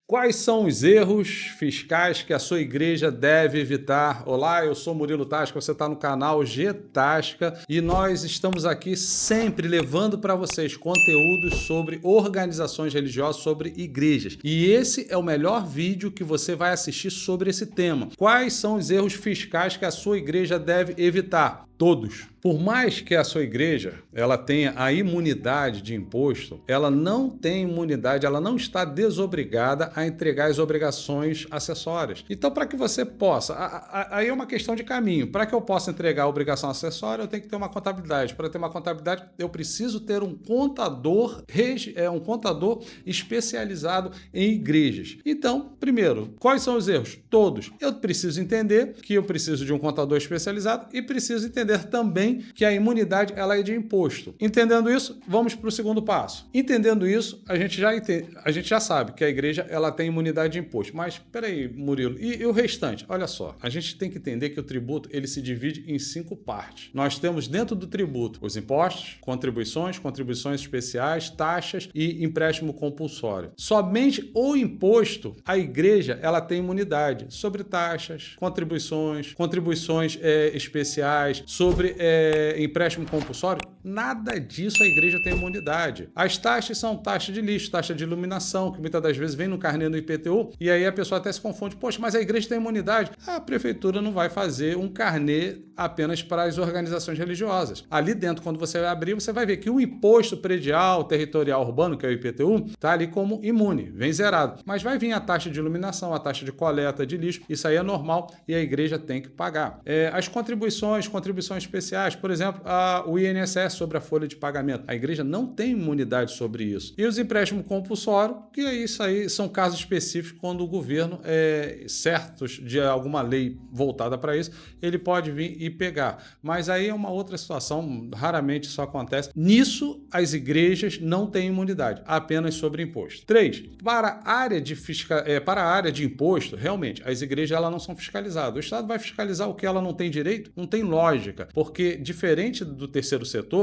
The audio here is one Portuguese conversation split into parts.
Quais são os erros fiscais que a sua igreja deve evitar? Olá, eu sou Murilo Tasca, você está no canal G Tasca e nós estamos aqui sempre levando para vocês conteúdos sobre organizações religiosas, sobre igrejas. E esse é o melhor vídeo que você vai assistir sobre esse tema. Quais são os erros fiscais que a sua igreja deve evitar? Todos. Por mais que a sua igreja ela tenha a imunidade de imposto, ela não tem imunidade, ela não está desobrigada a entregar as obrigações acessórias. Então, para que você possa, aí é uma questão de caminho. Para que eu possa entregar a obrigação acessória, eu tenho que ter uma contabilidade. Para ter uma contabilidade, eu preciso ter um contador especializado em igrejas. Então, primeiro, quais são os erros? Todos. Eu preciso entender que eu preciso de um contador especializado e preciso entender também que a imunidade ela é de imposto. Entendendo isso, vamos para o segundo passo. Entendendo isso, a gente já sabe que a igreja ela tem imunidade de imposto. Mas, peraí, Murilo, e o restante? Olha só, a gente tem que entender que o tributo ele se divide em 5 partes. Nós temos dentro do tributo os impostos, contribuições especiais, taxas e empréstimo compulsório. Somente o imposto, a igreja ela tem imunidade sobre taxas, contribuições especiais, sobre empréstimo compulsório, nada disso a igreja tem imunidade. As taxas são taxa de lixo, taxa de iluminação, que muitas das vezes vem no carnê do IPTU, e aí a pessoa até se confunde, poxa, mas a igreja tem imunidade. A prefeitura não vai fazer um carnê apenas para as organizações religiosas. Ali dentro, quando você vai abrir, você vai ver que o imposto predial, territorial, urbano, que é o IPTU, está ali como imune, vem zerado. Mas vai vir a taxa de iluminação, a taxa de coleta de lixo, isso aí é normal e a igreja tem que pagar. As contribuições especiais, por exemplo, o INSS sobre a folha de pagamento. A igreja não tem imunidade sobre isso. E os empréstimos compulsórios, que isso aí são casos específicos quando o governo, certos de alguma lei voltada para isso, ele pode vir e pegar. Mas aí é uma outra situação, raramente isso acontece. Nisso, as igrejas não têm imunidade, apenas sobre imposto. 3. Para a área de imposto, realmente, as igrejas elas não são fiscalizadas. O Estado vai fiscalizar o que ela não tem direito? Não tem lógica, porque diferente do terceiro setor,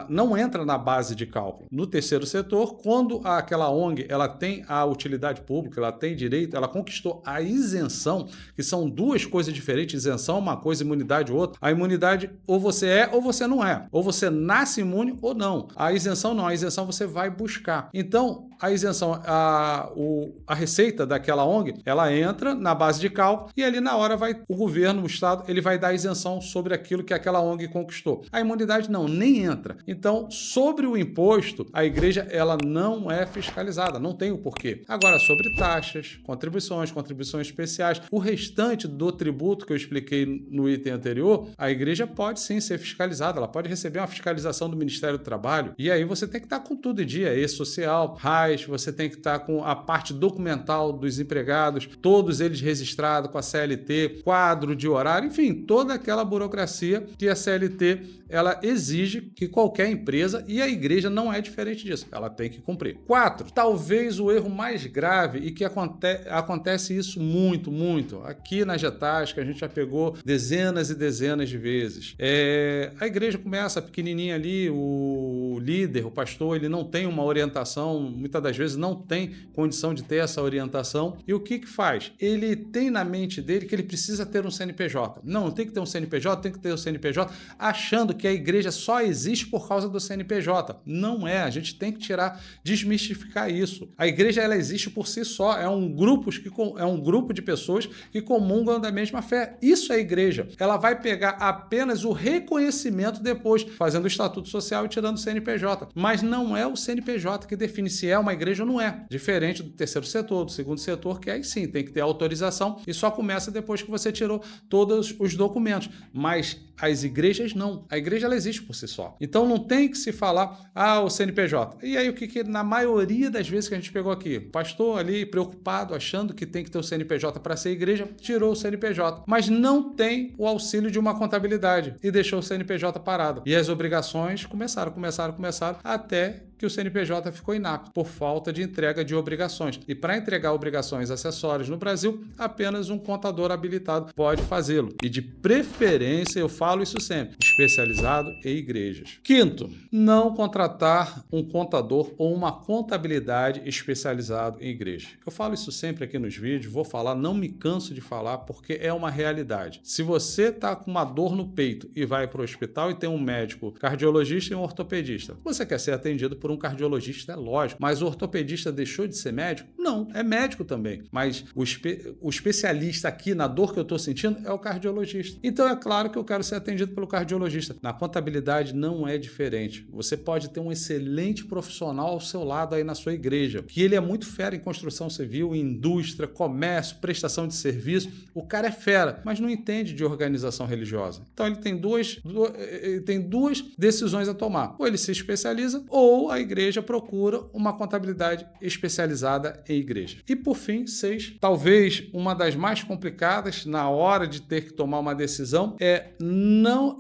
não entra na base de cálculo. No terceiro setor, quando aquela ONG ela tem a utilidade pública, ela tem direito, ela conquistou a isenção, que são duas coisas diferentes, isenção é uma coisa, imunidade outra. A imunidade ou você é ou você não é, ou você nasce imune ou não. A isenção não, a isenção você vai buscar. Então, a isenção, a receita daquela ONG, ela entra na base de cálculo e ali na hora o governo, o Estado, ele vai dar isenção sobre aquilo que aquela ONG conquistou. A imunidade não, nem entra. Então, sobre o imposto, a igreja ela não é fiscalizada, não tem o porquê. Agora, sobre taxas, contribuições especiais, o restante do tributo que eu expliquei no item anterior, a igreja pode sim ser fiscalizada, ela pode receber uma fiscalização do Ministério do Trabalho e aí você tem que estar com tudo em dia, social, RAIS, você tem que estar com a parte documental dos empregados, todos eles registrados com a CLT, quadro de horário, enfim, toda aquela burocracia que a CLT ela exige que qualquer empresa, e a igreja não é diferente disso, ela tem que cumprir. 4. Talvez o erro mais grave e que acontece isso muito aqui na G Tasca, a gente já pegou dezenas e dezenas de vezes. A igreja começa pequenininha ali, o líder, o pastor, ele não tem uma orientação, muitas das vezes não tem condição de ter essa orientação, e o que faz? Ele tem na mente dele que ele precisa ter um CNPJ. Não tem que ter um CNPJ, tem que ter um CNPJ, achando que a igreja só existe por causa do CNPJ. Não é, a gente tem que desmistificar isso. A igreja ela existe por si só, é um grupo de pessoas que comungam da mesma fé. Isso é a igreja. Ela vai pegar apenas o reconhecimento depois, fazendo o estatuto social e tirando o CNPJ. Mas não é o CNPJ que define se é uma igreja ou não é. Diferente do terceiro setor, do segundo setor, que aí sim tem que ter autorização e só começa depois que você tirou todos os documentos. Mas as igrejas não. A igreja ela existe por si só. Então não tem que se falar, o CNPJ. E aí o que na maioria das vezes que a gente pegou aqui? O pastor ali preocupado, achando que tem que ter o CNPJ para ser igreja, tirou o CNPJ. Mas não tem o auxílio de uma contabilidade e deixou o CNPJ parado. E as obrigações começaram, até que o CNPJ ficou inapto por falta de entrega de obrigações. E para entregar obrigações acessórias no Brasil, apenas um contador habilitado pode fazê-lo. E de preferência, eu falo isso sempre, especializado em igrejas. Quinto, não contratar um contador ou uma contabilidade especializado em igreja. Eu falo isso sempre aqui nos vídeos, vou falar, não me canso de falar porque é uma realidade. Se você está com uma dor no peito e vai para o hospital e tem um médico cardiologista e um ortopedista, você quer ser atendido por um cardiologista, é lógico, mas o ortopedista deixou de ser médico? Não, é médico também, mas o especialista aqui na dor que eu estou sentindo é o cardiologista. Então é claro que eu quero ser atendido pelo cardiologista. Na contabilidade não é diferente. Você pode ter um excelente profissional ao seu lado aí na sua igreja, que ele é muito fera em construção civil, em indústria, comércio, prestação de serviço. O cara é fera, mas não entende de organização religiosa. Então ele tem duas decisões a tomar. Ou ele se especializa ou a igreja procura uma contabilidade especializada em igreja. E por fim, 6, talvez uma das mais complicadas na hora de ter que tomar uma decisão é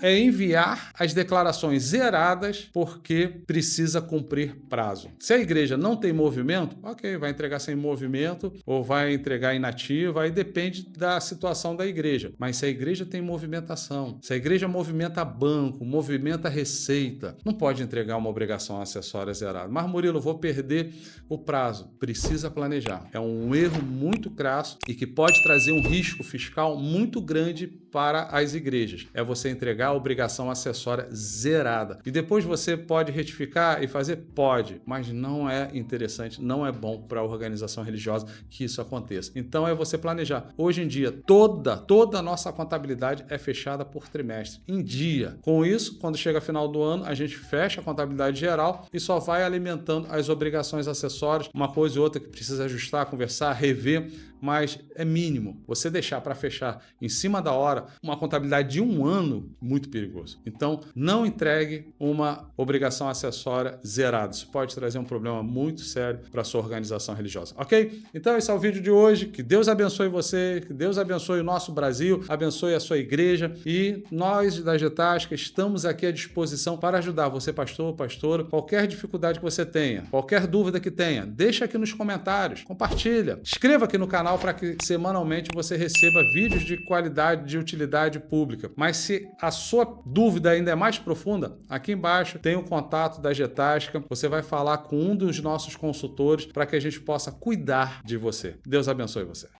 enviar as declarações zeradas porque precisa cumprir prazo. Se a igreja não tem movimento, ok, vai entregar sem movimento ou vai entregar inativa, aí depende da situação da igreja. Mas se a igreja tem movimentação, se a igreja movimenta banco, movimenta receita, não pode entregar uma obrigação acessória zerada. Mas Murilo, vou perder o prazo. Precisa planejar. É um erro muito crasso e que pode trazer um risco fiscal muito grande para as igrejas. É você entregar a obrigação acessória zerada. E depois você pode retificar e fazer? Pode, mas não é interessante, não é bom para a organização religiosa que isso aconteça. Então é você planejar. Hoje em dia, toda a nossa contabilidade é fechada por trimestre, em dia. Com isso, quando chega final do ano, a gente fecha a contabilidade geral e só vai alimentando as obrigações acessórias, uma coisa e outra que precisa ajustar, conversar, rever, mas é mínimo. Você deixar para fechar em cima da hora uma contabilidade de um ano, muito perigoso. Então, não entregue uma obrigação acessória zerada. Isso pode trazer um problema muito sério para a sua organização religiosa, ok? Então, esse é o vídeo de hoje. Que Deus abençoe você, que Deus abençoe o nosso Brasil, abençoe a sua igreja e nós da Getasca estamos aqui à disposição para ajudar você, pastor, pastora, qualquer dificuldade que você tenha, qualquer dúvida que tenha, deixa aqui nos comentários, compartilha, inscreva aqui no canal para que semanalmente você receba vídeos de qualidade, de utilidade pública. Mas se a sua dúvida ainda é mais profunda, aqui embaixo tem o contato da Getasca, você vai falar com um dos nossos consultores para que a gente possa cuidar de você. Deus abençoe você.